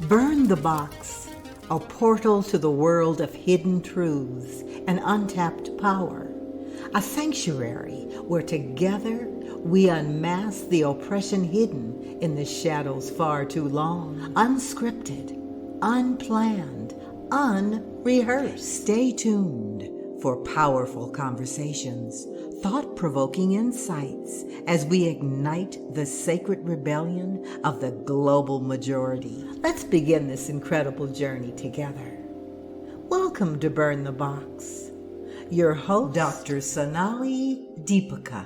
Burn the Box, a portal to the world of hidden truths and untapped power. A sanctuary where together we unmask the oppression hidden in the shadows far too long. Unscripted, unplanned, unrehearsed. Stay tuned for powerful conversations, thought-provoking insights as we ignite the sacred rebellion of the global majority. Let's begin this incredible journey together. Welcome to Burn the Box. Your host, Dr. Sonali Deepika.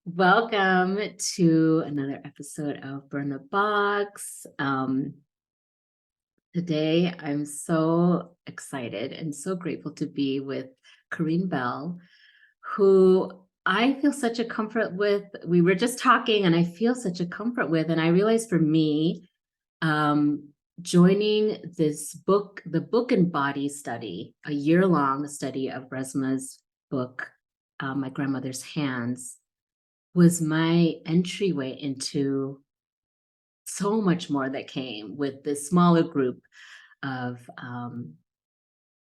Welcome to another episode of Burn the Box. Today, I'm so excited and so grateful to be with Karine Bell, who I feel such a comfort with. We were just talking and I feel such a comfort with, and I realized for me, joining this book, the Book and Body study, a year-long study of Resma's book, My Grandmother's Hands, was my entryway into so much more that came with this smaller group of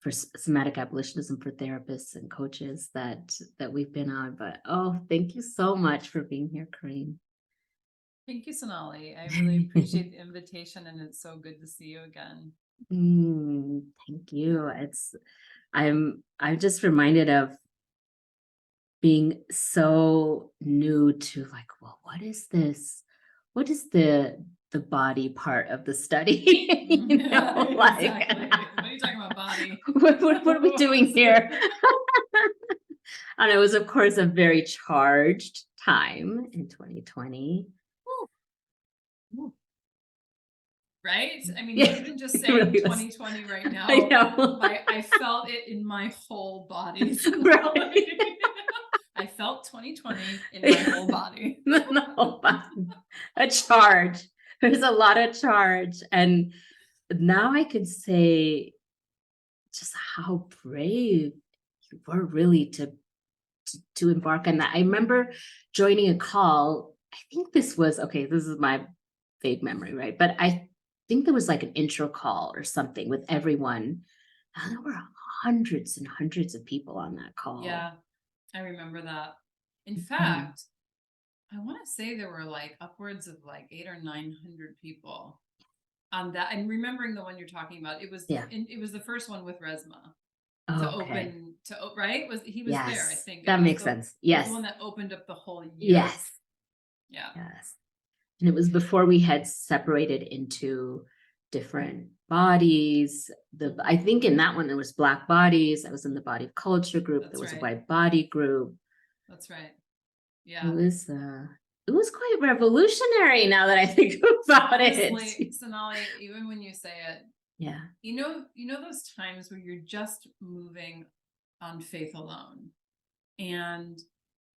for somatic abolitionism for therapists and coaches that we've been on. But thank you so much for being here, Karine. Thank you, Sonali. I really appreciate the invitation, and it's so good to see you again. Thank you. I'm just reminded of being so new to like, well, what is this? What is the body part of the study? Exactly. What are you talking about, body? What are we doing here? And it was, of course, a very charged time in 2020. Right? I mean, Yeah, even just saying really 2020 right now, I know. I felt it in my whole body. Right. I felt 2020 in my whole body. The whole body. A charge. There's a lot of charge. And now I can say just how brave you were really to embark on that. I remember joining a call. I think this was, this is my vague memory, right? But I think there was like an intro call or something with everyone. And there were hundreds and hundreds of people on that call. Yeah, I remember that. In fact, I want to say there were like upwards of like 800 or 900 people on that. I'm remembering the one you're talking about. It was it was the first one with Resma to open right? He was there, I think. That makes sense. Yes. The one that opened up the whole year. Yes. Yeah. Yes. And it was before we had separated into different bodies. I think in that one there was Black bodies. I was in the body culture group. That's there was right. a white body group. That's right. Yeah. It was quite revolutionary now that I think about Honestly, it. Sonali, even when you say it, yeah. You know those times where you're just moving on faith alone. And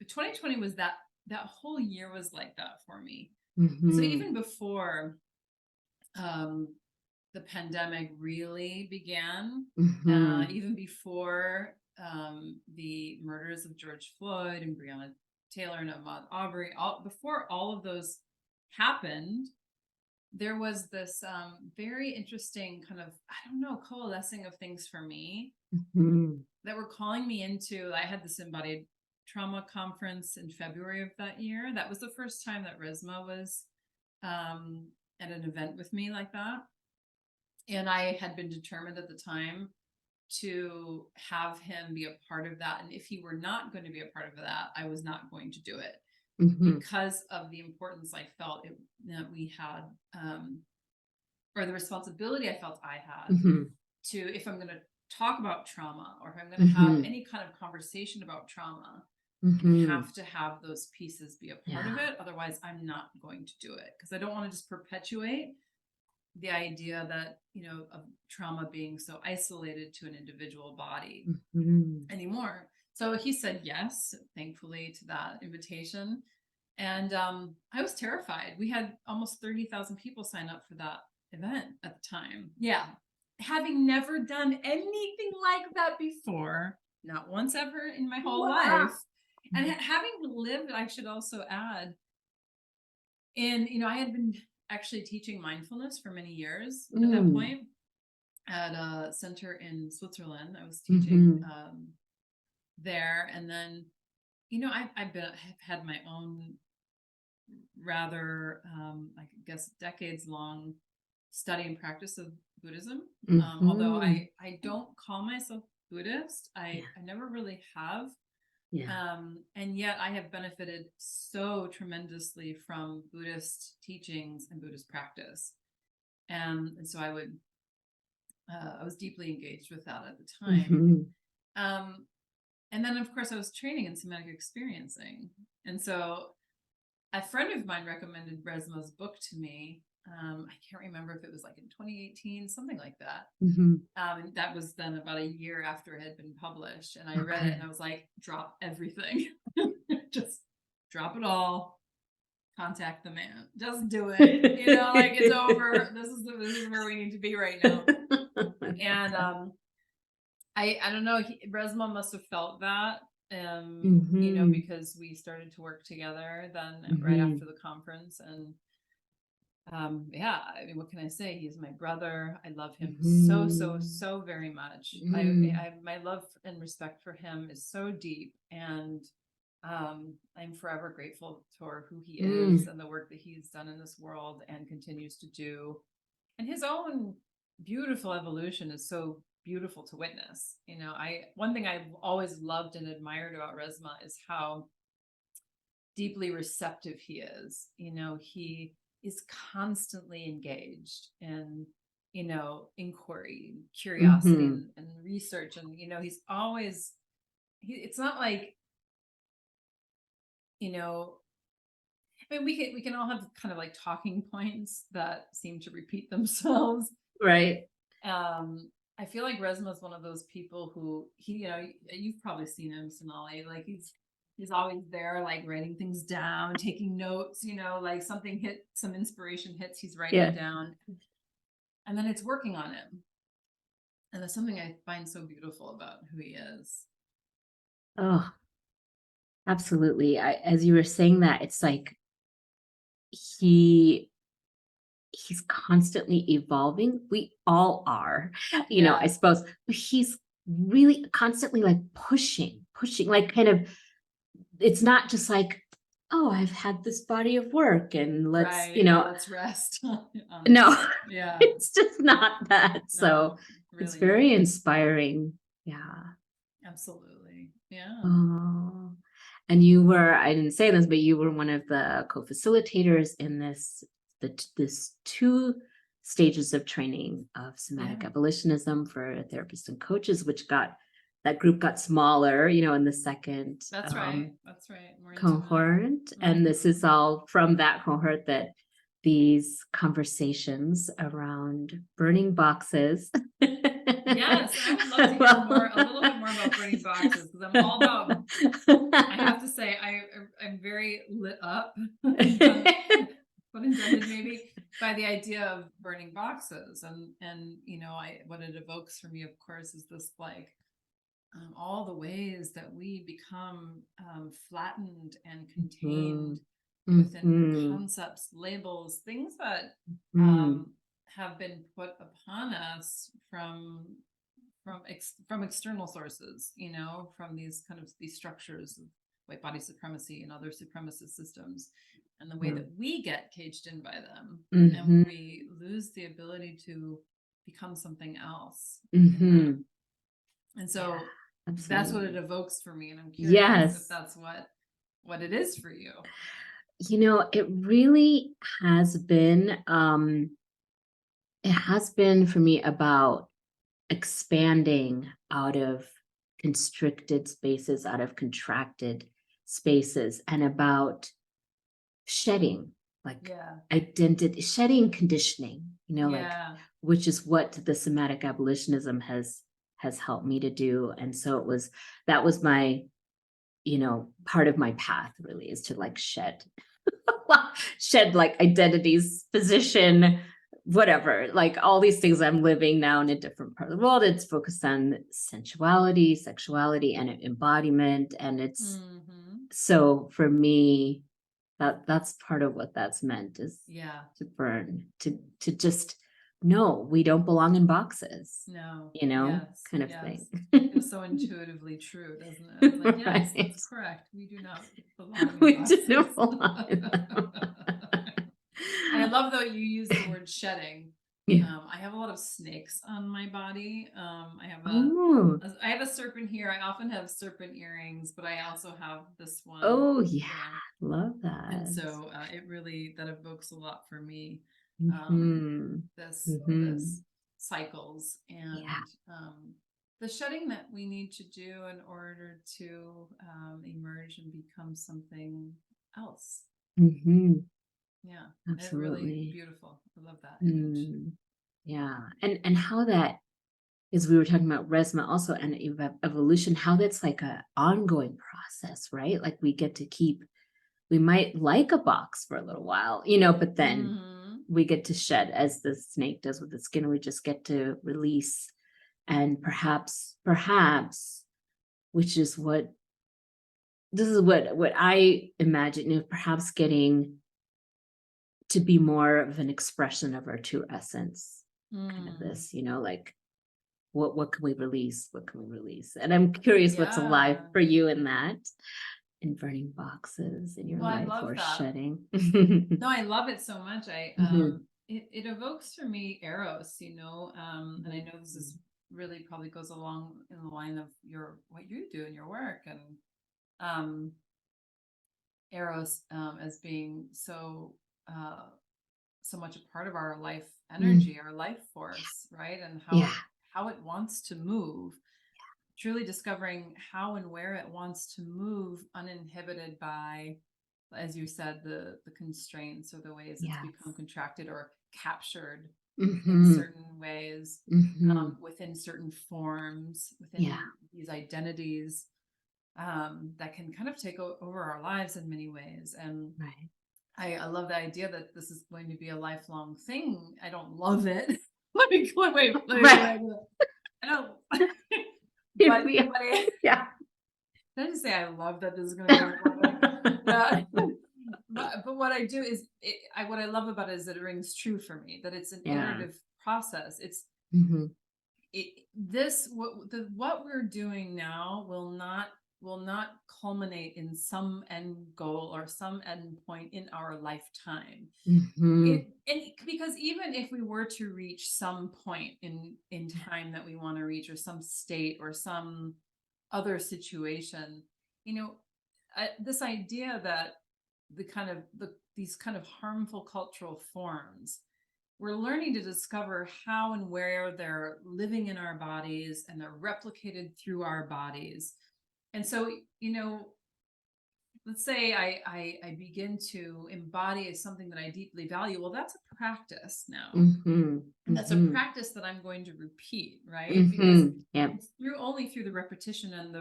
2020 was that whole year was like that for me. So even before the pandemic really began, even before the murders of George Floyd and Breonna Taylor and Ahmaud Arbery, before all of those happened, there was this very interesting kind of, I don't know, coalescing of things for me that were calling me into, I had this embodied trauma conference in February of that year. That was the first time that Resma was at an event with me like that. And I had been determined at the time to have him be a part of that. And if he were not going to be a part of that, I was not going to do it. Because of the importance I felt that we had, or the responsibility I felt I had to, if I'm going to talk about trauma, or if I'm going to have any kind of conversation about trauma, I have to have those pieces be a part of it. Otherwise, I'm not going to do it, because I don't want to just perpetuate the idea that, of trauma being so isolated to an individual body anymore. So he said yes, thankfully, to that invitation. And I was terrified. We had almost 30,000 people sign up for that event at the time. Yeah. Having never done anything like that before, not once ever in my whole life. And having lived, I should also add, I had been actually teaching mindfulness for many years at that point at a center in Switzerland. I was teaching there. And then, I've had my own rather, I guess, decades long study and practice of Buddhism. Although I don't call myself Buddhist, I never really have. And yet I have benefited so tremendously from Buddhist teachings and Buddhist practice. And so I was deeply engaged with that at the time. And then, of course, I was training in somatic experiencing. And so a friend of mine recommended Resma's book to me. I can't remember if it was like in 2018, something like that. And that was then about a year after it had been published. And I read it and I was like, drop everything. Just drop it all. Contact the man. Just do it. Like it's over. This is where we need to be right now. And I don't know. Resma must have felt that. Because we started to work together then right after the conference. And I mean, what can I say? He's my brother. I love him so very much. My love and respect for him is so deep, and I'm forever grateful for who he is and the work that he's done in this world and continues to do. And his own beautiful evolution is so beautiful to witness. One thing I've always loved and admired about Resma is how deeply receptive he is. He is constantly engaged in inquiry, curiosity, and research. And he's always it's not like I mean, we can all have kind of like talking points that seem to repeat themselves, right? I feel like Resma is one of those people who you've probably seen him, Sonali. Like he's always there, like writing things down, taking notes. Like some inspiration hits, he's writing it down, and then it's working on him. And that's something I find so beautiful about who he is. Oh, absolutely. As you were saying that, it's like he's constantly evolving. We all are, I suppose, but he's really constantly like pushing, like kind of, it's not just like, oh, I've had this body of work and let's, let's rest. No, Yeah, it's just not that. So really it's very inspiring. Yeah, absolutely. Yeah. Oh, and you were, I didn't say this, but you were one of the co-facilitators in this 2 stages of training of somatic abolitionism for therapists and coaches, that group got smaller, in the second That's right. More cohort. intimate. And this is all from that cohort that these conversations around burning boxes. Yes, I would love to hear a little bit more about burning boxes, because I'm all about, I have to say, I'm very lit up, put intended maybe, by the idea of burning boxes. And what it evokes for me, of course, is this like, all the ways that we become flattened and contained within concepts, labels, things that have been put upon us from external sources, from these structures of white body supremacy and other supremacist systems, and the way that we get caged in by them, and we lose the ability to become something else. And so that's what it evokes for me, and I'm curious if that's what it is for you. It really has been, for me about expanding out of constricted spaces, out of contracted spaces, and about shedding, like identity, shedding conditioning, like, which is what the somatic abolitionism has helped me to do. And so that was my, part of my path really, is to like shed like identities, position, whatever, like all these things. I'm living now in a different part of the world. It's focused on sensuality, sexuality, and embodiment. And it's So for me, that's part of what that's meant, is Yeah. to burn, to just no, we don't belong in boxes, No. you know, Yes. kind of Yes. thing. Feels so intuitively true, doesn't it? It's like, yes, Right. that's correct. We do not belong in We boxes. do not belong in them. And I love though you use the word shedding. Yeah. I have a lot of snakes on my body. I have Oh, I have a serpent here. I often have serpent earrings, but I also have this one. oh yeah, there. love that. And so it really, that evokes a lot for me. Mhm. This Mhm. cycles and Yeah. the shedding that we need to do in order to emerge and become something else. Mhm. Yeah, it really Absolutely. beautiful. I love that image. Mm. Yeah, and how that is, we were talking about resma also, and evolution, how that's like a ongoing process, right? Like we get to keep, we might like a box for a little while, you know, but then Mhm. we get to shed, as the snake does with the skin. We just get to release, and perhaps, which is what this is what I imagine, you know, perhaps getting to be more of an expression of our true essence, kind of this, you know, like what can we release? What can we release? And I'm curious what's alive Yeah. for you in that, in burning boxes in your Well, I life, love or that. shedding. No, I love it so much. Mhm. It evokes for me Eros, you know, and I know this is really probably goes along in the line of what you do in your work, and um Eros as being so much a part of our life energy, our life force, right? And Yeah. how it wants to move, truly discovering how and where it wants to move uninhibited by, as you said, the constraints or the ways it's Yes. become contracted or captured in Mhm. certain ways, Mhm. within certain forms, within Yeah. these identities, that can kind of take over our lives in many ways. And Right. I love the idea that this is going to be a lifelong thing. I don't love it. Wait. Right. I don't. Here we are. Yeah. Did I just say I love that this is going to be lifelong? Yeah. But what I do is, what I love about it is that it rings true for me. That it's an Yeah. iterative process. It's Mhm. what we're doing now will not culminate in some end goal or some end point in our lifetime. Mhm. And because even if we were to reach some point in time that we want to reach, or some state or some other situation, you know, this idea that these kind of harmful cultural forms, we're learning to discover how and where they're living in our bodies, and they're replicated through our bodies. And so, you know, let's say I begin to embody something that I deeply value. Well, that's a practice now. Mhm. And that's a Mhm. practice that I'm going to repeat, right? Because Yep. it's only through the repetition and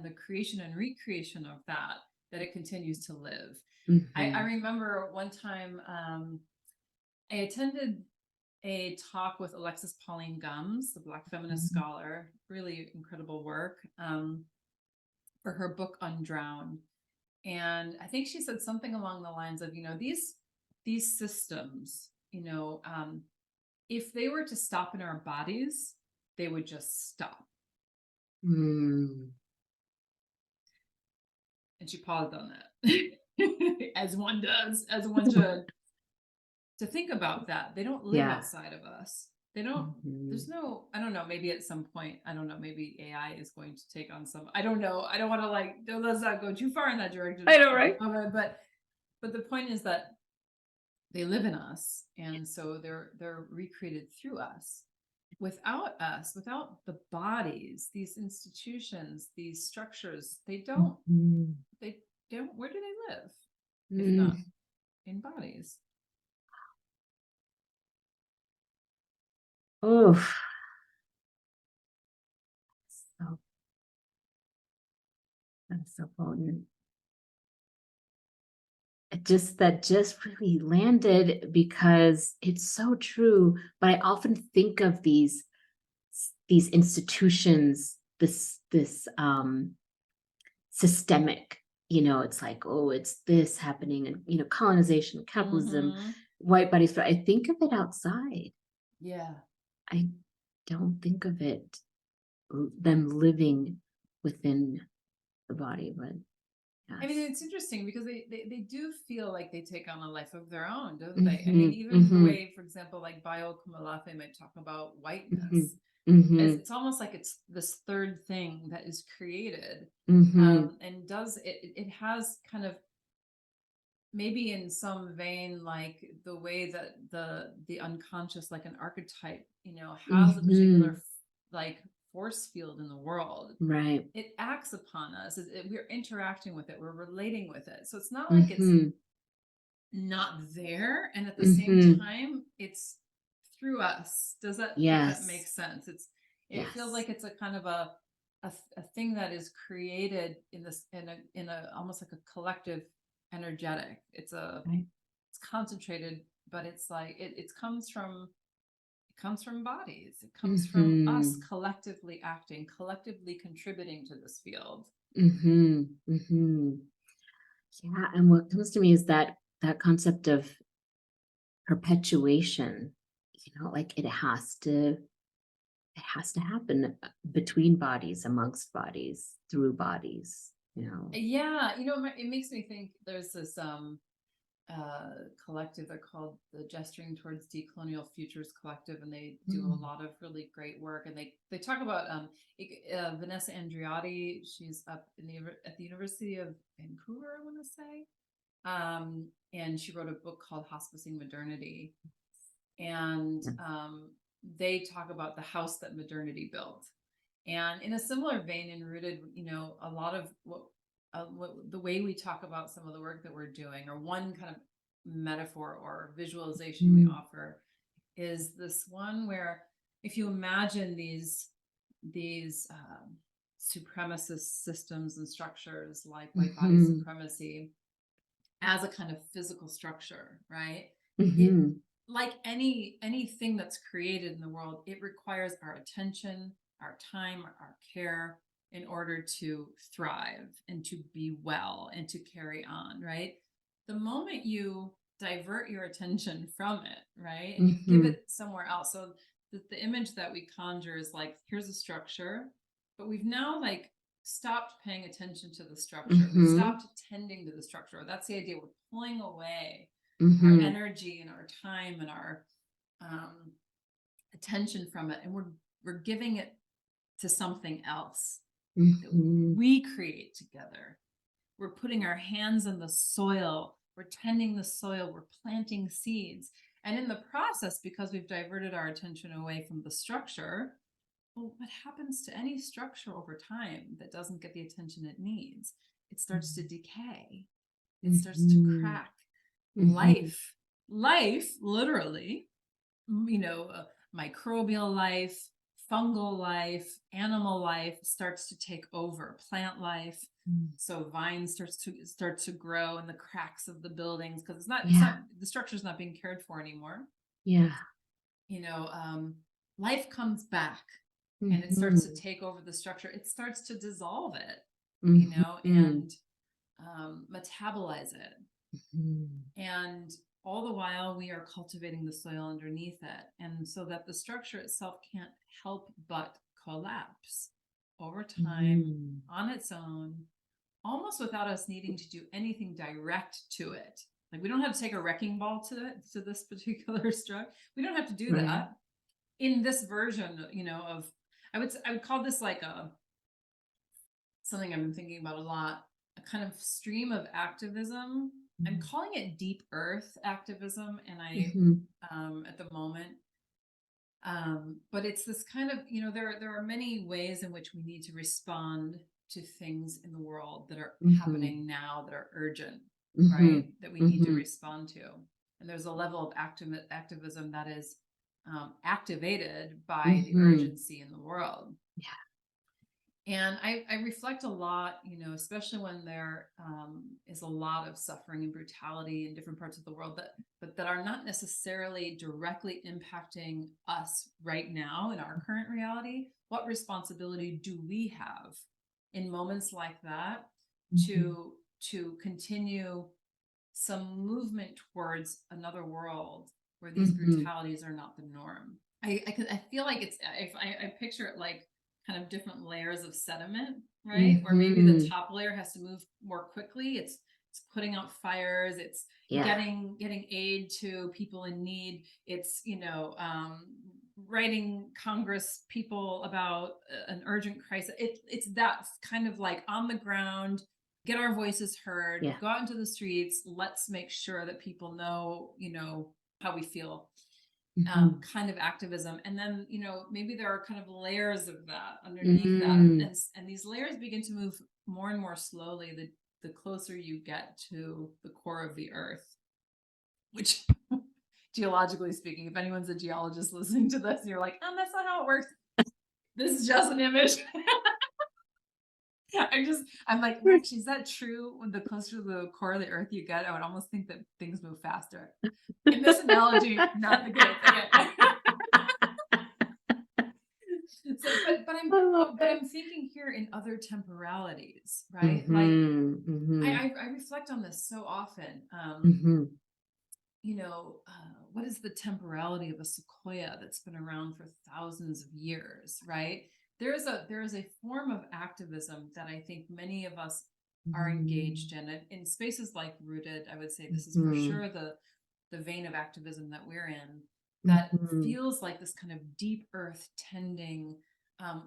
the creation and recreation of that it continues to live. I remember one time I attended a talk with Alexis Pauline Gumbs, the Black feminist scholar, really incredible work, for her book Undrowned. And I think she said something along the lines of, you know, these systems, you know, if they were to stop in our bodies, they would just stop. Mm. And she paused on that, as one does, as one should, to think about that. They don't live Yeah. outside of us. They don't. Mhm. There's no. I don't know. Maybe at some point, I don't know. Maybe AI is going to take on some. I don't know. I don't want to let's not go too far in that direction. I know, right? But the point is that they live in us, and so they're recreated through us. Without us, without the bodies, these institutions, these structures, they don't. Mhm. Where do they live if Mm. not in bodies? Oh, so that's so potent. That just really landed, because it's so true. But I often think of these institutions, this systemic it's like, oh, it's this happening, and colonization, capitalism, Mhm. white bodies. But I think of it outside. Yeah. I don't think of it them living within the body, but I mean, yes. it's interesting because they do feel like they take on a life of their own, don't they? I mean, Mm-hmm, even the mm-hmm, way, for example, like Bayo Kumalafe might talk about mm-hmm, whiteness, as mm-hmm, it's almost like it's this third thing that is created, mm-hmm, and it has kind of maybe in some vein like the way that the unconscious, like an archetype, has a mm-hmm. particular like force field in the world. Right. It acts upon us. We're interacting with it. We're relating with it. So it's not like it's Mm-hmm, not there, and at the same mm-hmm. time, it's through us. Does that, if that Yes. makes sense? It feels Yes. like it's a kind of a thing that is created in this in a almost like a collective energetic. Right. It's concentrated, but it's like it comes from bodies. It comes from us Mm-hmm. collectively acting, collectively contributing to this field. Mm-hmm. Mm-hmm. Yeah. And what comes to me is that concept of perpetuation, like it has to happen between bodies, amongst bodies, through bodies. Yeah, it makes me think there's this collective. They're called the Gesturing Towards Decolonial Futures Collective, and they do a lot of really great work. And they talk about Vanessa Andreotti. She's up at the University of Vancouver, I want to say, and she wrote a book called Hospicing Modernity. And they talk about the house that modernity built. And in a similar vein and rooted, a lot of what the way we talk about some of the work that we're doing, or one kind of metaphor or visualization we Mm-hmm. offer, is this one where if you imagine these supremacist systems and structures like white body Mm-hmm. supremacy as a kind of physical structure, right? It, Mm-hmm. like anything that's created in the world, it requires our attention, our time, our care in order to thrive and to be well and to carry on, right? The moment you divert your attention from it, right, and you give Mm-hmm. it somewhere else, so the image that we conjure is like, here's a structure, but we've now like stopped paying attention to the structure. We've Mm-hmm. stopped tending to the structure. That's the idea. We're pulling away our Mm-hmm. energy and our time and our attention from it, and we're giving it to something else that Mm-hmm. we create together. We're putting our hands in the soil. We're tending the soil. We're planting seeds. And in the process, because we've diverted our attention away from the structure, well, what happens to any structure over time that doesn't get the attention it needs? It starts to decay. It starts to Mm-hmm. crack. Mm-hmm. Life, literally, microbial life, fungal life, animal life starts to take over. Plant life. So vines start to grow in the cracks of the buildings because it's Yeah. not the structure's not being cared for anymore. Yeah. Life comes back and it starts to Mm-hmm. take over the structure. It starts to dissolve it, Mm-hmm. and metabolize it. Mm-hmm. And all the while we are cultivating the soil underneath it. And so that the structure itself can't help but collapse over time on its own, almost without us needing to do anything direct to it. Like we don't have to take a wrecking ball to this particular structure. We don't have to do Right. that in this version, of, I would call this like something I've been thinking about a lot, a kind of stream of activism. I'm calling it deep earth activism, and Mm-hmm. at the moment, but it's this kind of, there are many ways in which we need to respond to things in the world that are happening now, that are urgent, right? That we need to respond to. And there's a level of activism that is activated by the urgency in the world. Yeah. And I reflect a lot, especially when there is a lot of suffering and brutality in different parts of the world that are not necessarily directly impacting us right now in our current reality. What responsibility do we have in moments like that to to continue some movement towards another world where these brutalities are not the norm. I feel like it's, if I picture it like kind of different layers of sediment, right? Or maybe the top layer has to move more quickly. It's putting out fires. It's getting aid to people in need. It's, writing Congress people about an urgent crisis. It's that kind of like on the ground, get our voices heard, go out into the streets. Let's make sure that people know, how we feel. Kind of activism. And then, maybe there are kind of layers of that underneath that. And these layers begin to move more and more slowly the closer you get to the core of the earth, which geologically speaking, if anyone's a geologist listening to this, you're like, oh, that's not how it works. This is just an image. I'm like, actually, is that true? When the closer to the core of the earth you get, I would almost think that things move faster. In this analogy, not the good thing. So, but I'm thinking here in other temporalities, right? I reflect on this so often. What is the temporality of a sequoia that's been around for thousands of years, right? There is a form of activism that I think many of us are engaged in spaces like Rooted. I would say this is for sure the vein of activism that we're in, that feels like this kind of deep earth tending.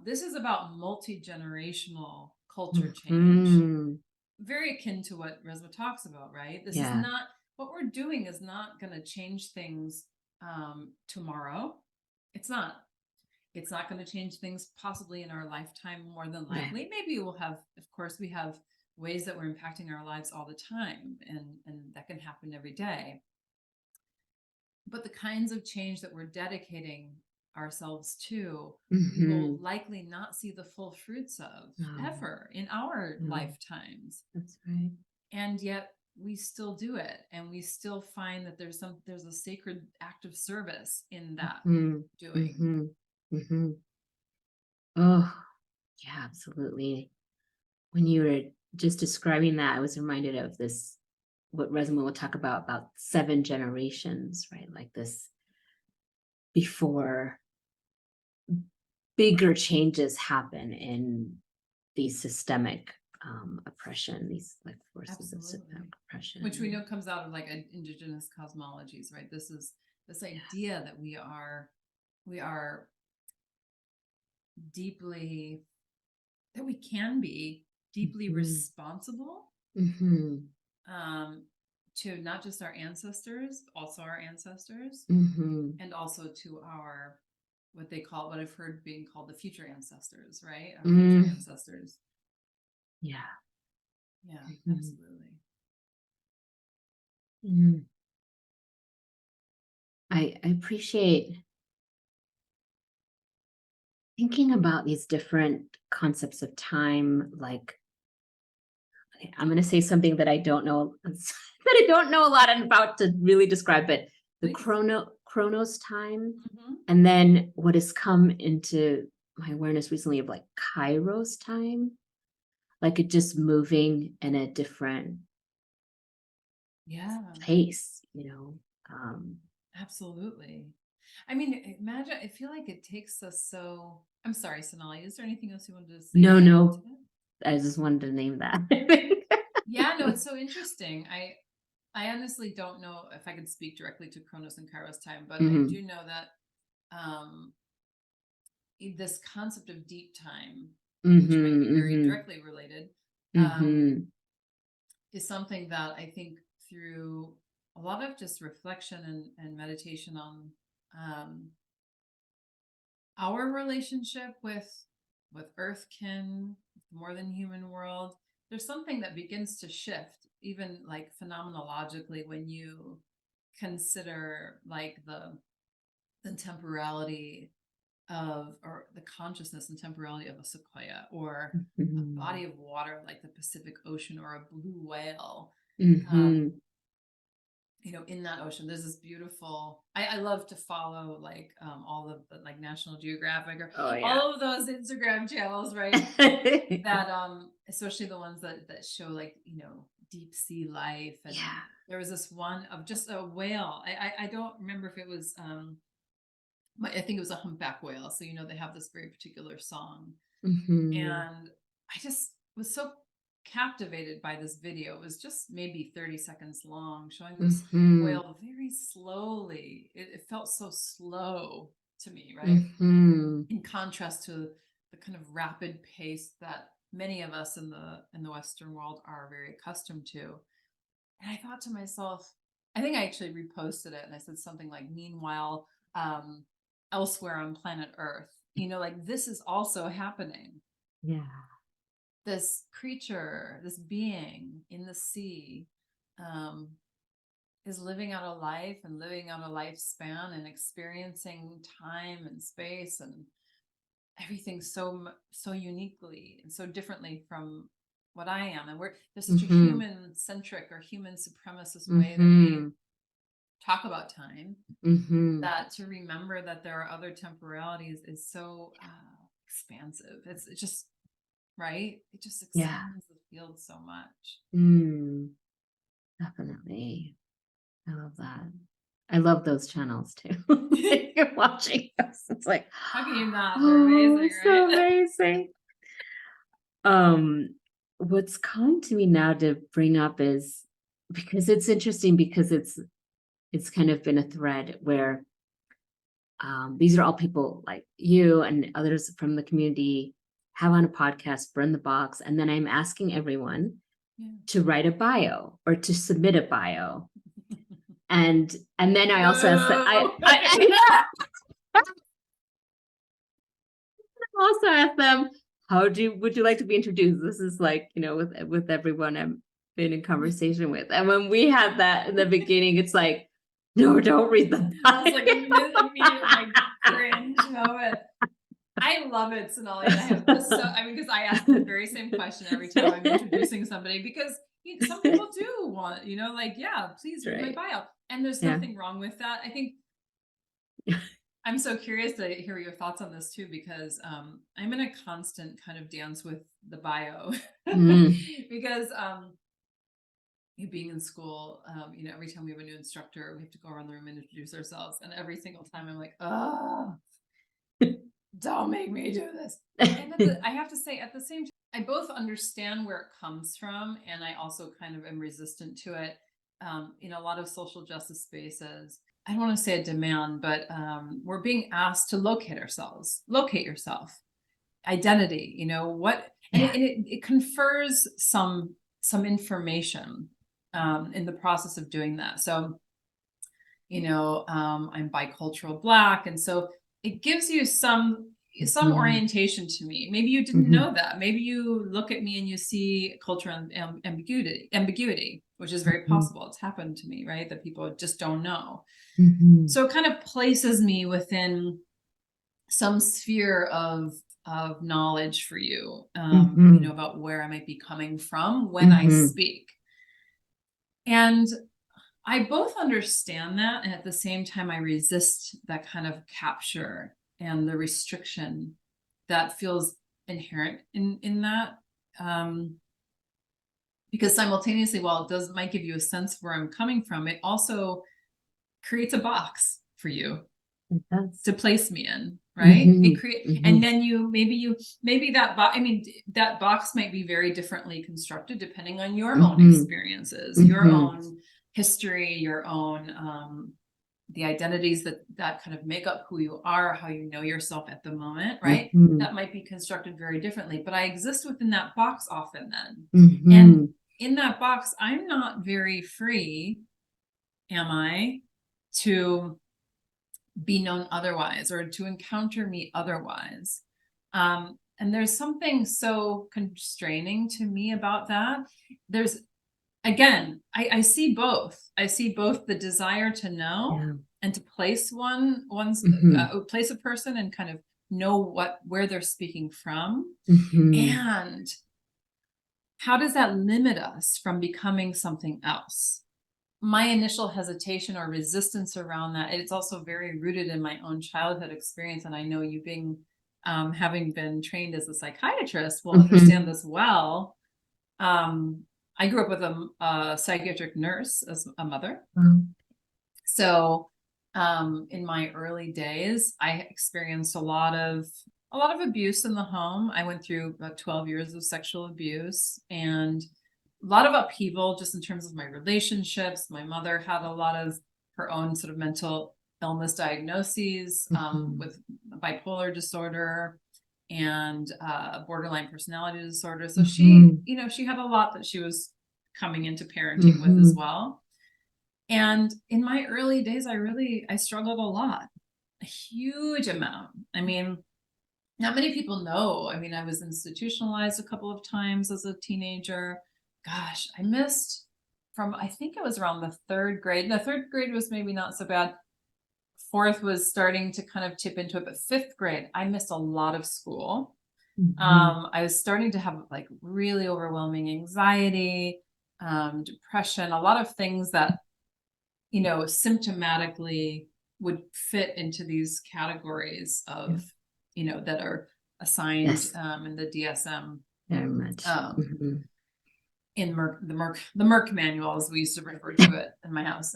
This is about multi-generational culture change, very akin to what Resma talks about, right? This is not, what we're doing is not going to change things tomorrow. It's not going to change things possibly in our lifetime, more than likely. Maybe we'll have, of course, we have ways that we're impacting our lives all the time, and that can happen every day. But the kinds of change that we're dedicating ourselves to, we will likely not see the full fruits of ever in our lifetimes. That's right. And yet we still do it, and we still find that there's a sacred act of service in that doing. Oh, yeah, absolutely. When you were just describing that, I was reminded of this, what Resma will talk about 7 generations, right? Like this, before bigger changes happen in these systemic oppression, these like forces of systemic oppression, which we know comes out of like indigenous cosmologies, right? This is this idea that we are deeply, that we can be deeply responsible to not just our ancestors, also our ancestors, and also to our, what I've heard being called the future ancestors, right? Our future ancestors. Yeah, absolutely. I appreciate thinking about these different concepts of time. Like, I'm going to say something that I don't know a lot about to really describe it. The chronos time, and then what has come into my awareness recently of like kairos time, like it just moving in a different pace, Absolutely. I mean, imagine, I feel like it takes us so, I'm sorry, Sonali, is there anything else you wanted to say? No, I just wanted to name that. Yeah, no, it's so interesting. I honestly don't know if I could speak directly to Chronos and Kairos time, but I do know that this concept of deep time, which might be very directly related, is something that I think through a lot of just reflection and meditation on our relationship with Earthkin, the more than human world, there's something that begins to shift, even like phenomenologically, when you consider like the temporality of, or the consciousness and temporality of a sequoia, or a body of water like the Pacific Ocean, or a blue whale. In that ocean, there's this beautiful, I love to follow like all of the like National Geographic, or all of those Instagram channels, right? That especially the ones that show like, deep sea life. And Yeah. there was this one of just a whale. I don't remember if it was, I think it was a humpback whale. So, they have this very particular song. And I just was so captivated by this video. It was just maybe 30 seconds long, showing this whale very slowly. It felt so slow to me, right? In contrast to the kind of rapid pace that many of us in the Western world are very accustomed to. And I thought to myself, I think I actually reposted it, and I said something like, meanwhile, elsewhere on planet Earth, like this is also happening. Yeah. This creature, this being in the sea, is living out a life and living out a lifespan and experiencing time and space and everything so uniquely and so differently from what I am. And there's such a human centric or human supremacist way that we talk about time, that to remember that there are other temporalities is so expansive. It's just, right? It just expands the field so much. Definitely. I love that. I love those channels too. You're watching us. It's like, how can you not? They're amazing, right? So amazing. What's come to me now to bring up is, because it's interesting, because it's kind of been a thread where these are all people like you and others from the community have on a podcast, Burn the Box, and then I'm asking everyone to write a bio or to submit a bio. And then I also asked also asked them, would you like to be introduced? This is like, with everyone I've been in conversation with. And when we had that in the beginning, it's like, no, don't read the bio. It's like immediate cringe moment. I love it, Sonali. Because I ask the very same question every time I'm introducing somebody, because some people do want, please read my bio. And there's nothing wrong with that. I think I'm so curious to hear your thoughts on this too, because I'm in a constant kind of dance with the bio because being in school, every time we have a new instructor, we have to go around the room and introduce ourselves. And every single time I'm like, oh, don't make me do this. And I have to say, at the same time, I both understand where it comes from, and I also kind of am resistant to it. In a lot of social justice spaces, I don't want to say a demand, but we're being asked to locate ourselves, locate yourself, identity, it confers some information in the process of doing that. So, I'm bicultural Black, and so it gives you some orientation to me. Maybe you didn't know that. Maybe you look at me and you see cultural ambiguity, which is very possible. It's happened to me, right? That people just don't know. So it kind of places me within some sphere of knowledge for you, about where I might be coming from when I speak. And I both understand that, and at the same time, I resist that kind of capture and the restriction that feels inherent in that. Because simultaneously, while it might give you a sense of where I'm coming from, it also creates a box for you to place me in, right? And then maybe that box, that box might be very differently constructed depending on your own experiences, your own history, your own the identities that kind of make up who you are, how you know yourself at the moment, right? That might be constructed very differently, but I exist within that box often then. And in that box, I'm not very free, am I, to be known otherwise or to encounter me otherwise. And there's something so constraining to me about that. There's, again, I see both. I see both the desire to know and to place place a person and kind of know where they're speaking from. And how does that limit us from becoming something else? My initial hesitation or resistance around that, it's also very rooted in my own childhood experience. And I know you being, having been trained as a psychiatrist will understand this well. I I grew up with a psychiatric nurse as a mother. Wow. So in my early days, I experienced a lot of abuse in the home. I went through about 12 years of sexual abuse and a lot of upheaval just in terms of my relationships. My mother had a lot of her own sort of mental illness diagnoses with bipolar disorder and borderline personality disorder. So she, you know, she had a lot that she was coming into parenting with as well. And in my early days, I struggled a lot, a huge amount. I mean, not many people know. I mean, I was institutionalized a couple of times as a teenager. Gosh, I missed from, I think it was around the third grade. The third grade was maybe not so bad. Fourth was starting to kind of tip into it, but fifth grade, I missed a lot of school. I was starting to have like really overwhelming anxiety, depression, a lot of things that, you know, symptomatically would fit into these categories of, you know, that are assigned in the DSM. Very much. In the Merck manual, as we used to refer to it in my house.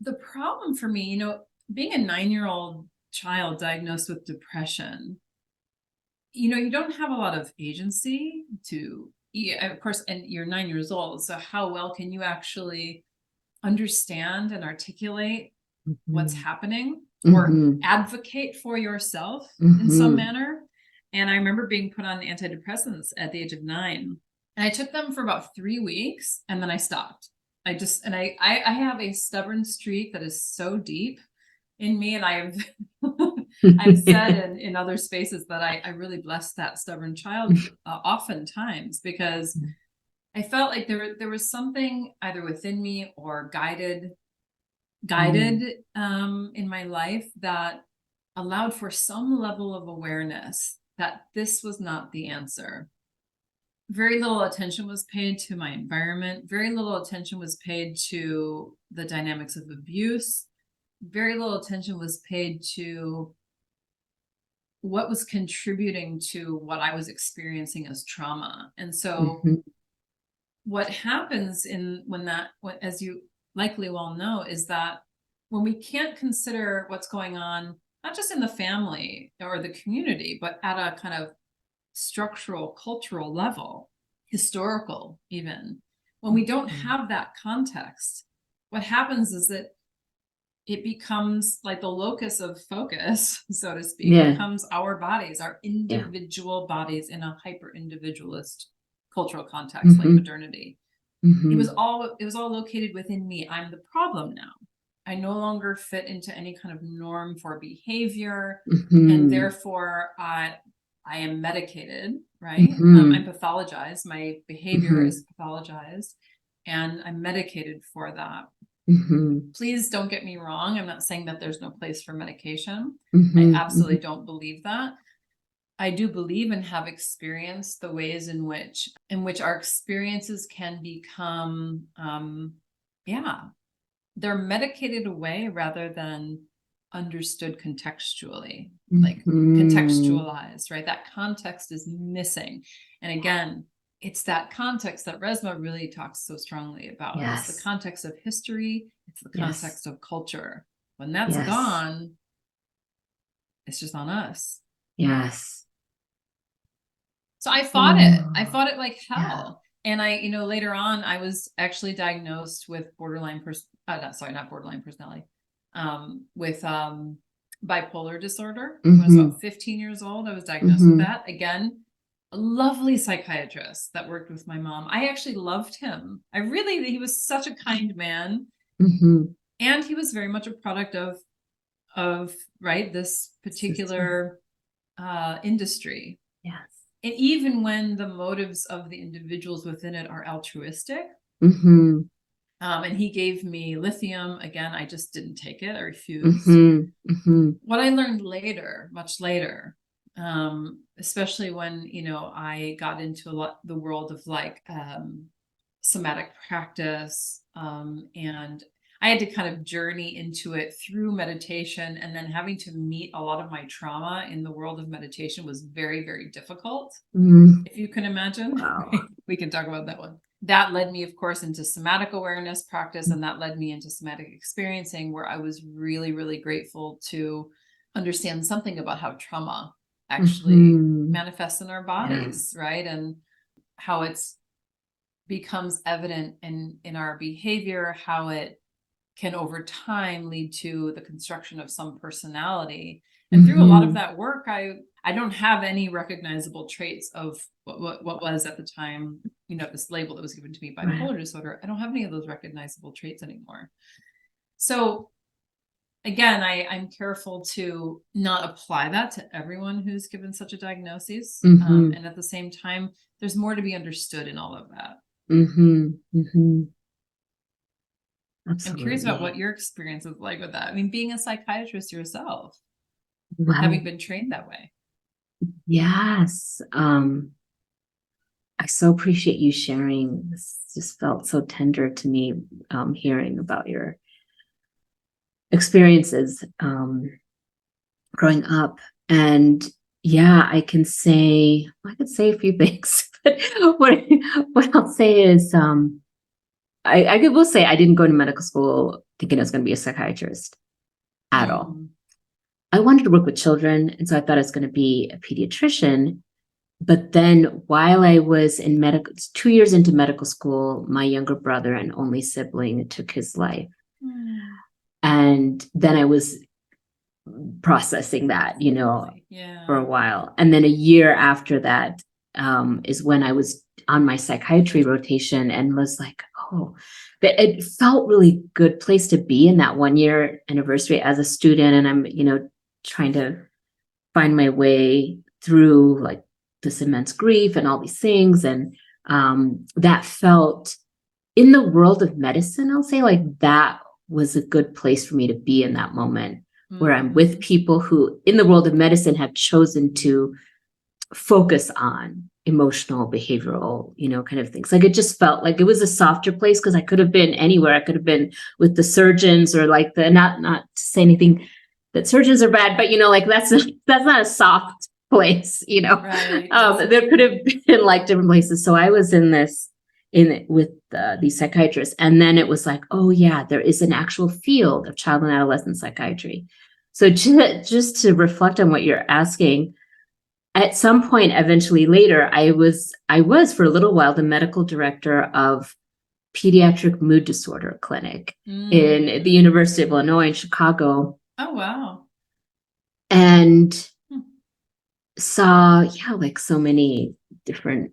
The problem for me, you know, being a 9-year-old child diagnosed with depression, you know, you don't have a lot of agency to, of course, and you're 9 years old. So how well can you actually understand and articulate what's happening or advocate for yourself in some manner? And I remember being put on antidepressants at the age of 9. And I took them for about 3 weeks and then I stopped. I have a stubborn streak that is so deep in me. And I've said in other spaces that I really bless that stubborn child oftentimes, because I felt like there was something either within me or guided in my life that allowed for some level of awareness that this was not the answer. Very little attention was paid to my environment. Very little attention was paid to the dynamics of abuse. Very little attention was paid to what was contributing to what I was experiencing as trauma. And so what happens as you likely well know, is that when we can't consider what's going on, not just in the family or the community, but at a kind of structural, cultural level, historical even, when we don't have that context, what happens is that it becomes like the locus of focus, so to speak, becomes our bodies, our individual bodies in a hyper individualist cultural context like modernity. It was all located within me. I'm the problem now. I no longer fit into any kind of norm for behavior, and therefore I am medicated, right? I'm pathologized. My behavior is pathologized, and I'm medicated for that. Please don't get me wrong. I'm not saying that there's no place for medication. I absolutely don't believe that. I do believe and have experienced the ways in which our experiences can become, they're medicated away rather than understood contextually, like contextualized, right? That context is missing. And again, it's that context that Resmaa really talks so strongly about. It's the context of history. It's the context of culture. When that's gone, it's just on us. So I fought it. I fought it like hell. And later on, I was actually diagnosed with with bipolar disorder. When I was about 15 years old, I was diagnosed with that. Again, a lovely psychiatrist that worked with my mom. I actually loved him. He was such a kind man. And he was very much a product of this particular industry. And even when the motives of the individuals within it are altruistic, and he gave me lithium, again, I just didn't take it. I refused. What I learned later, much later, especially when, I got into the world of somatic practice, and I had to kind of journey into it through meditation, and then having to meet a lot of my trauma in the world of meditation was very, very difficult. If you can imagine. We can talk about that one. that led me, of course, into somatic awareness practice, and that led me into somatic experiencing, where I was really, really grateful to understand something about how trauma actually manifests in our bodies, right? And how it's becomes evident in our behavior, how it can over time lead to the construction of some personality. And through a lot of that work, I don't have any recognizable traits of what was at the time, this label that was given to me, bipolar disorder. I don't have any of those recognizable traits anymore. So again, I'm careful to not apply that to everyone who's given such a diagnosis. And at the same time, there's more to be understood in all of that. Absolutely. I'm curious about what your experience was like with that. I mean, being a psychiatrist yourself, having been trained that way. Yes. I so appreciate you sharing. This just felt so tender to me, hearing about your experiences growing up. And yeah, I could say a few things, but what I'll say is I will say I didn't go to medical school thinking I was going to be a psychiatrist at all. I wanted to work with children, and so I thought I was going to be a pediatrician. But then while I was in 2 years into medical school, my younger brother and only sibling took his life. And then I was processing that, for a while. And then a year after that is when I was on my psychiatry rotation and was like, it felt really good place to be in that 1 year anniversary as a student. And I'm, trying to find my way through like this immense grief and all these things. And that felt in the world of medicine, I'll say like that was a good place for me to be in that moment, where I'm with people who in the world of medicine have chosen to focus on emotional, behavioral, kind of things. Like it just felt like it was a softer place because I could have been anywhere. I could have been with the surgeons or like not to say anything that surgeons are bad, but like that's not a soft place, Right. There could have been like different places. So I was with these psychiatrists, and then it was like, oh yeah, there is an actual field of child and adolescent psychiatry. So just to reflect on what you're asking, at some point, eventually later, I was for a little while the medical director of pediatric mood disorder clinic in the University of Illinois in Chicago. Oh, wow. And saw, like so many different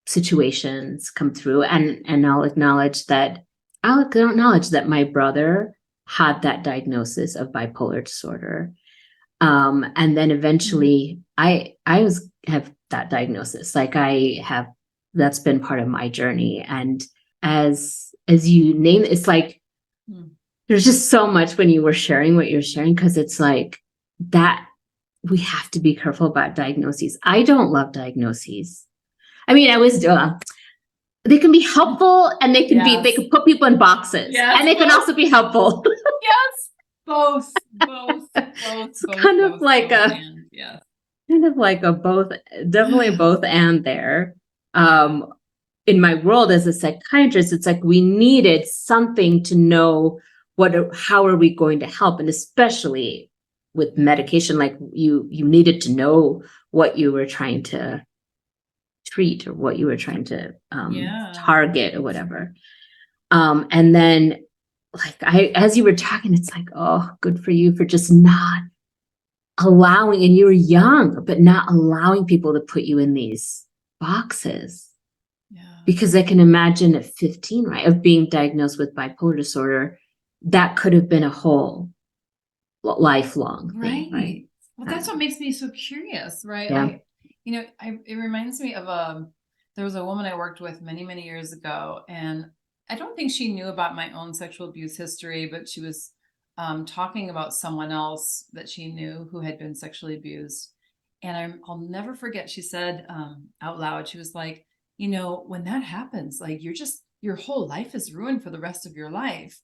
situations come through. And I'll acknowledge that my brother had that diagnosis of bipolar disorder. And then eventually I have that diagnosis. Like that's been part of my journey. And as you name it, it's like, there's just so much when you were sharing what you're sharing, because it's like that we have to be careful about diagnoses. I don't love diagnoses. I mean, they can be helpful, and they can they can put people in boxes, and they can also be helpful. Yes, both. Kind of like a both, definitely both and there. In my world as a psychiatrist, it's like we needed something to know how are we going to help, and especially with medication, like you needed to know what you were trying to treat or what you were trying to target or whatever. And then like as you were talking, it's like, oh, good for you for just not allowing, and you were young, but not allowing people to put you in these boxes. Because I can imagine at 15, right, of being diagnosed with bipolar disorder, that could have been a whole lifelong thing, right? Well, that's what makes me so curious, right? Yeah. It reminds me of there was a woman I worked with many, many years ago, and I don't think she knew about my own sexual abuse history, but she was talking about someone else that she knew who had been sexually abused. And I'll never forget, she said out loud, she was like, when that happens, like your whole life is ruined for the rest of your life.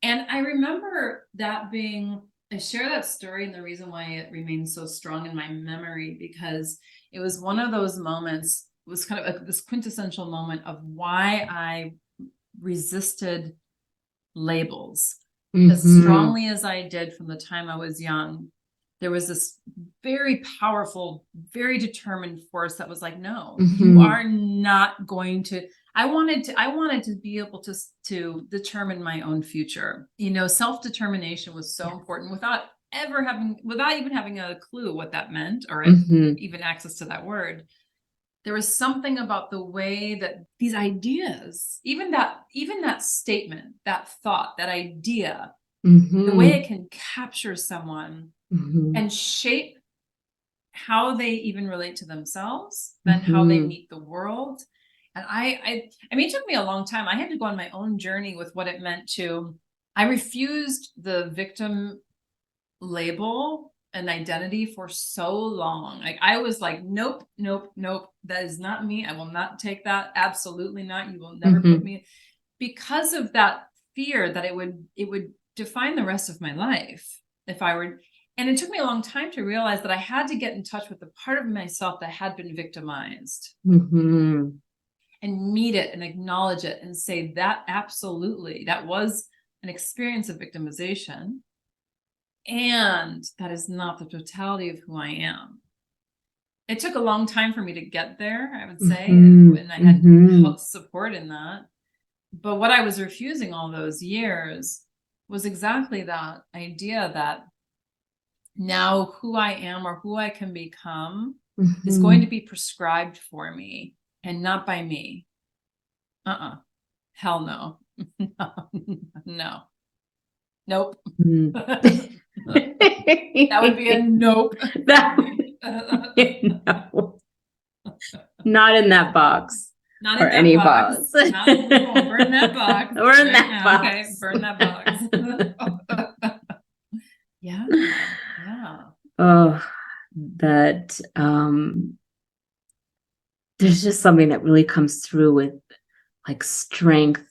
And I remember I share that story, and the reason why it remains so strong in my memory, because it was one of those moments was kind of this quintessential moment of why I resisted labels as strongly as I did from the time I was young. There was this very powerful, very determined force that was like, no, you are not going to. I wanted to be able to determine my own future. You know, self-determination was so important without even having a clue what that meant, or even access to that word. There was something about the way that these ideas, even that statement, that thought, that idea, the way it can capture someone and shape how they even relate to themselves, then how they meet the world. And I mean, it took me a long time. I had to go on my own journey with what it meant to. I refused the victim label and identity for so long. Like, I was like, nope, that is not me. I will not take that. Absolutely not. You will never put me, because of that fear that it would define the rest of my life if I were. And it took me a long time to realize that I had to get in touch with the part of myself that had been victimized and meet it and acknowledge it and say that absolutely, that was an experience of victimization. And that is not the totality of who I am. It took a long time for me to get there, I would say, and I had support in that. But what I was refusing all those years was exactly that idea that now who I am or who I can become is going to be prescribed for me and not by me. Hell no. No. Nope. That would be a nope. No. Not in that box. Not or in that any box. box. Burn that box. Burn that now. box. Okay, burn that box. Yeah. Oh, that there's just something that really comes through with like strength,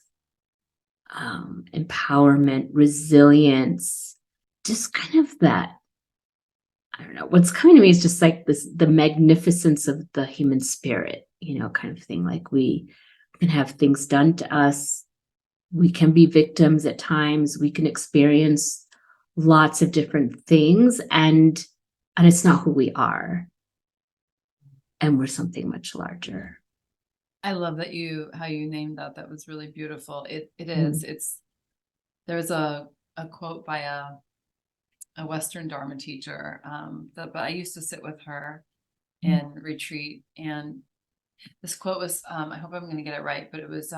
empowerment, resilience, just kind of that. I don't know, what's coming to me is just like the magnificence of the human spirit, kind of thing. Like, we can have things done to us. We can be victims at times. We can experience lots of different things, and it's not who we are. And we're something much larger. I love that how you named that. That was really beautiful. It is. There's a quote by a Western Dharma teacher, but I used to sit with her in retreat, and this quote was, I hope I'm going to get it right, but it was,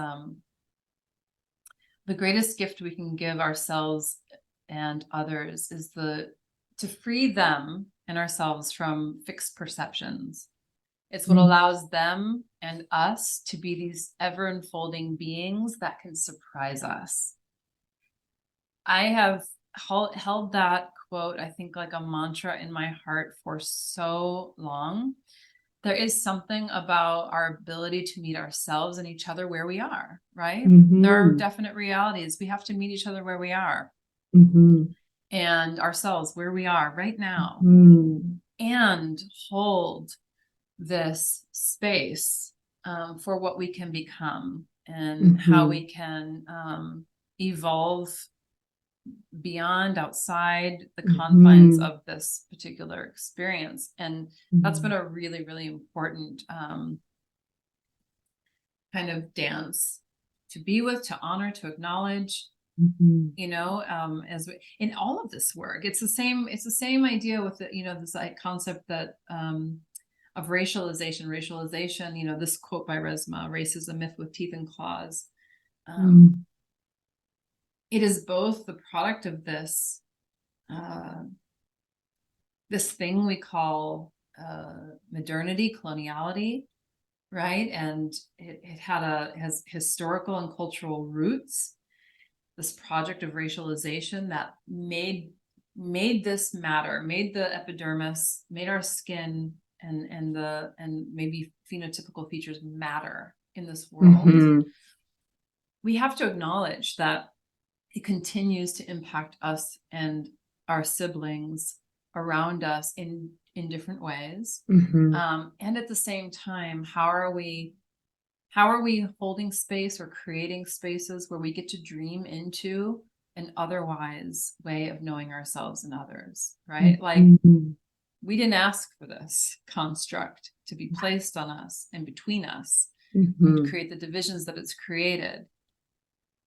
the greatest gift we can give ourselves and others is to free them and ourselves from fixed perceptions. It's what allows them and us to be these ever unfolding beings that can surprise us. I have held that quote, I think, like a mantra in my heart for so long. There is something about our ability to meet ourselves and each other where we are, right? There are definite realities. We have to meet each other where we are, and ourselves where we are right now, and hold this space for what we can become and how we can evolve beyond, outside the confines of this particular experience. And that's been a really, really important kind of dance to be with, to honor, to acknowledge, as in all of this work. It's the same idea with this like concept that of racialization, this quote by Resmaa, race is a myth with teeth and claws. It is both the product of this this thing we call modernity, coloniality, right? And it has historical and cultural roots. This project of racialization that made this matter, made the epidermis, made our skin and maybe phenotypical features matter in this world. We have to acknowledge that it continues to impact us and our siblings around us in in different ways. Mm-hmm. And at the same time, how are we holding space or creating spaces where we get to dream into an otherwise way of knowing ourselves and others, right? Like, Mm-hmm. we didn't ask for this construct to be placed on us and between us Mm-hmm. and create the divisions that it's created.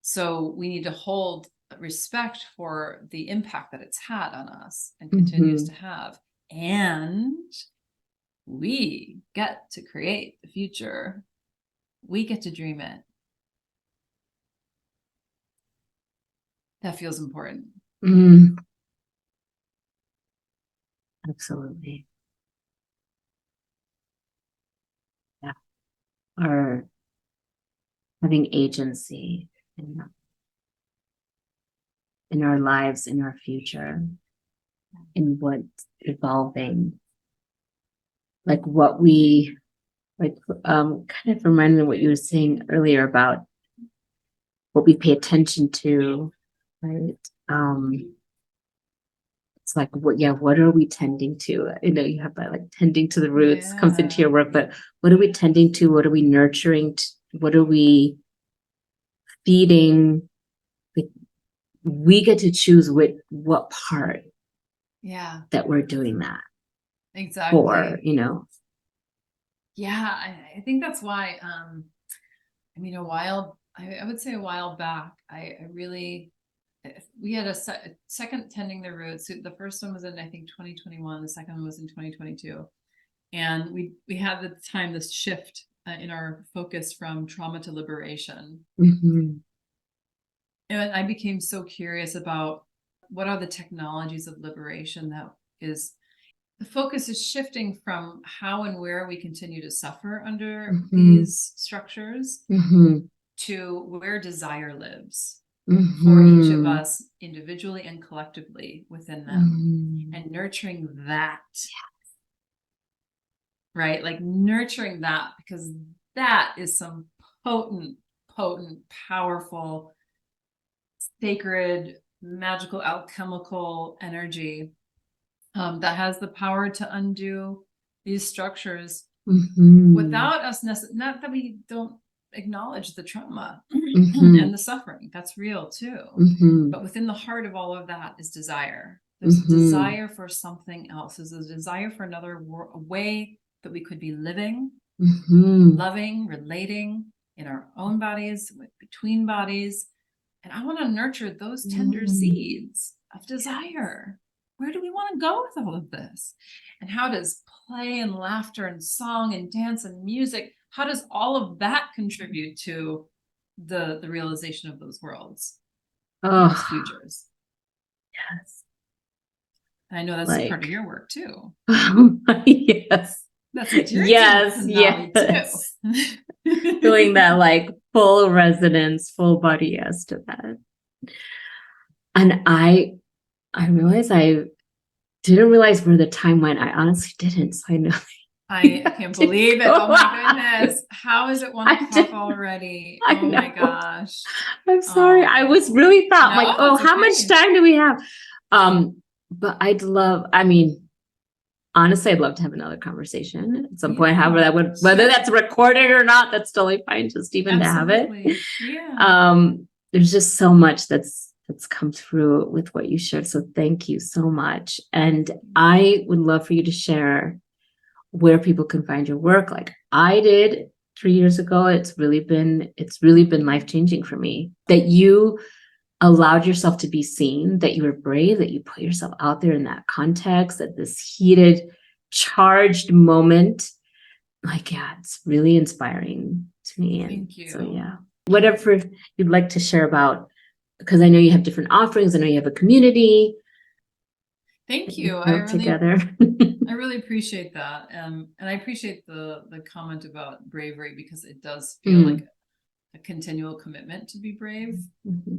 So we need to hold respect for the impact that it's had on us and continues to have. And we get to create the future. We get to dream it. That feels important. Mm. Absolutely. Yeah. Or having agency in our lives, in our future, in what's evolving. Like what we kind of reminded me of what you were saying earlier about what we pay attention to, right? It's like what are we tending to? You know, you have that like tending to the roots comes into your work, but what are we tending to? What are we nurturing? What are we feeding? Like, we get to choose what part that we're doing that exactly for, you know. Yeah, I think that's why I mean I would say a while back I really we had a second tending the roots. The first one was in, I think, 2021. The second one was in 2022. And we had the time, this shift in our focus from trauma to liberation. Mm-hmm. And I became so curious about what are the technologies of liberation that is, the focus is shifting from how and where we continue to suffer under these structures to where desire lives. For each of us individually and collectively within them, and nurturing that, right? Like nurturing that, because that is some potent, powerful, sacred, magical, alchemical energy that has the power to undo these structures without us not that we don't acknowledge the trauma and the suffering. That's real too. But within the heart of all of that is desire. There's a desire for something else. There's a desire for another way that we could be living, loving, relating in our own bodies, between bodies. And I want to nurture those tender seeds of desire. Where do we want to go with all of this? And how does play and laughter and song and dance and music, how does all of that contribute to the realization of those worlds, those futures? Yes. And I know that's part of your work too. Yes. That's what you're doing too. Doing that like full resonance, full body yes to that. And I realized I didn't realize where the time went. I honestly didn't. So I know. I can't believe it. Oh my goodness. How is it 1 o'clock already? Oh my gosh. I'm sorry. I was really thought like, oh, how much time do we have? But honestly, I'd love to have another conversation at some point. However, that would, whether that's recorded or not, that's totally fine. Just even to have it. Yeah. There's just so much that's come through with what you shared. So thank you so much. And I would love for you to share where people can find your work, like I did 3 years ago. It's really been life-changing for me that you allowed yourself to be seen, that you were brave, that you put yourself out there in that context, at this heated, charged moment. Like, yeah, it's really inspiring to me. Thank you. So yeah, whatever you'd like to share about, because I know you have different offerings. I know you have a community. Thank you. I really appreciate that. And I appreciate the comment about bravery, because it does feel like a continual commitment to be brave,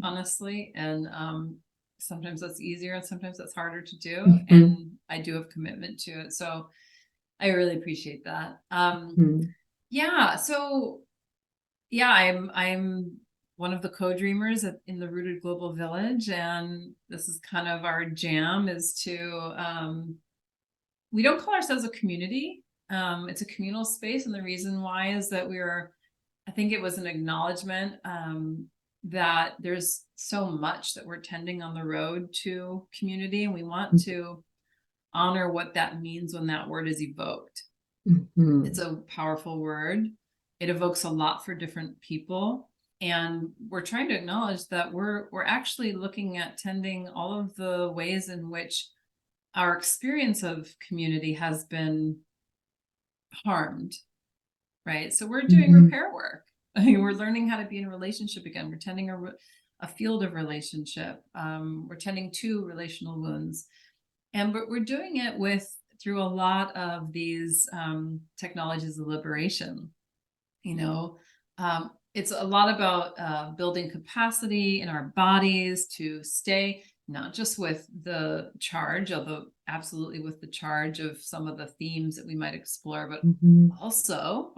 honestly. And sometimes that's easier and sometimes that's harder to do. And I do have commitment to it. So I really appreciate that. Yeah. So yeah, I'm one of the co-dreamers in the Rooted Global Village, and this is kind of our jam, is to we don't call ourselves a community. It's a communal space. And the reason why is that I think it was an acknowledgement that there's so much that we're tending on the road to community, and we want to honor what that means when that word is evoked. Mm-hmm. It's a powerful word. It evokes a lot for different people. And we're trying to acknowledge that we're actually looking at tending all of the ways in which our experience of community has been harmed, right? So we're doing repair work. I mean, we're learning how to be in a relationship again. We're tending a field of relationship. We're tending to relational wounds. But we're doing it through a lot of these technologies of liberation. It's a lot about building capacity in our bodies to stay not just with the charge, although absolutely with the charge of some of the themes that we might explore, but also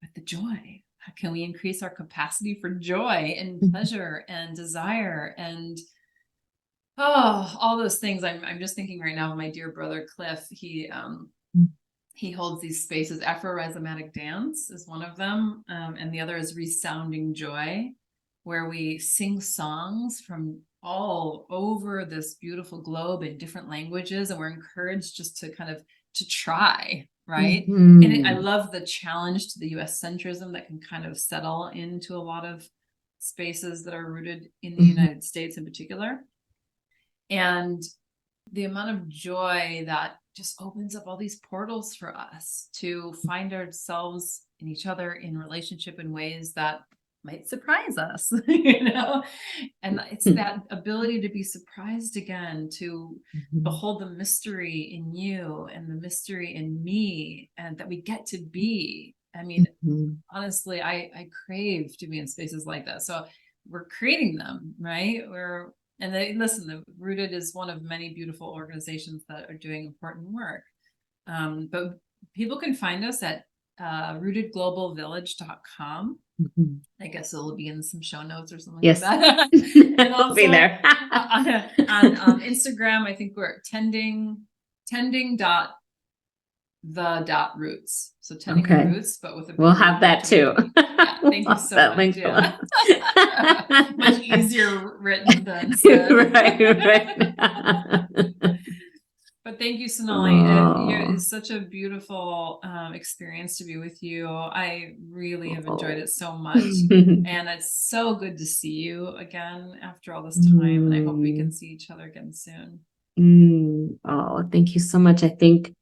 with the joy. How can we increase our capacity for joy and pleasure and desire and all those things? I'm just thinking right now of my dear brother Cliff. He holds these spaces. Afro-rhizomatic dance is one of them, and the other is resounding joy, where we sing songs from all over this beautiful globe in different languages, and we're encouraged just to to try, right? And I love the challenge to the US centrism that can kind of settle into a lot of spaces that are rooted in the United States in particular. And the amount of joy that just opens up all these portals for us to find ourselves and each other in relationship in ways that might surprise us, and it's that ability to be surprised again, to behold the mystery in you and the mystery in me, and that we get to be. I mean, honestly, I crave to be in spaces like that. So we're creating them, right? The Rooted is one of many beautiful organizations that are doing important work. But people can find us at rootedglobalvillage.com. I guess it'll be in some show notes or something like that. And also be there. on Instagram, I think we're tending roots. So tending the roots, but with a we'll have that too. Yeah, thank you so much. Yeah. Much easier written than said. right. But thank you, Sonali. It's such a beautiful experience to be with you. I really have enjoyed it so much. And it's so good to see you again after all this time. And I hope we can see each other again soon. Oh, thank you so much. I think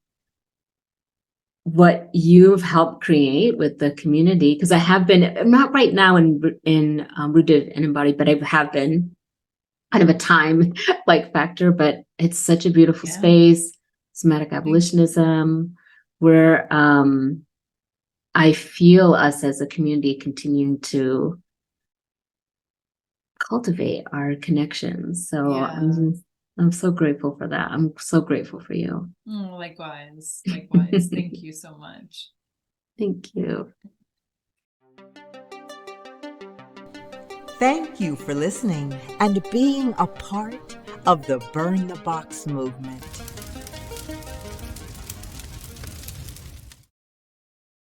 what you've helped create with the community, because I'm not right now in Rooted and Embodied, but I have been kind of a time factor, but it's such a beautiful space, somatic abolitionism, where I feel us as a community continuing to cultivate our connections. So I'm so grateful for that. I'm so grateful for you. Likewise. Thank you so much. Thank you. Thank you for listening and being a part of the Burn the Box movement.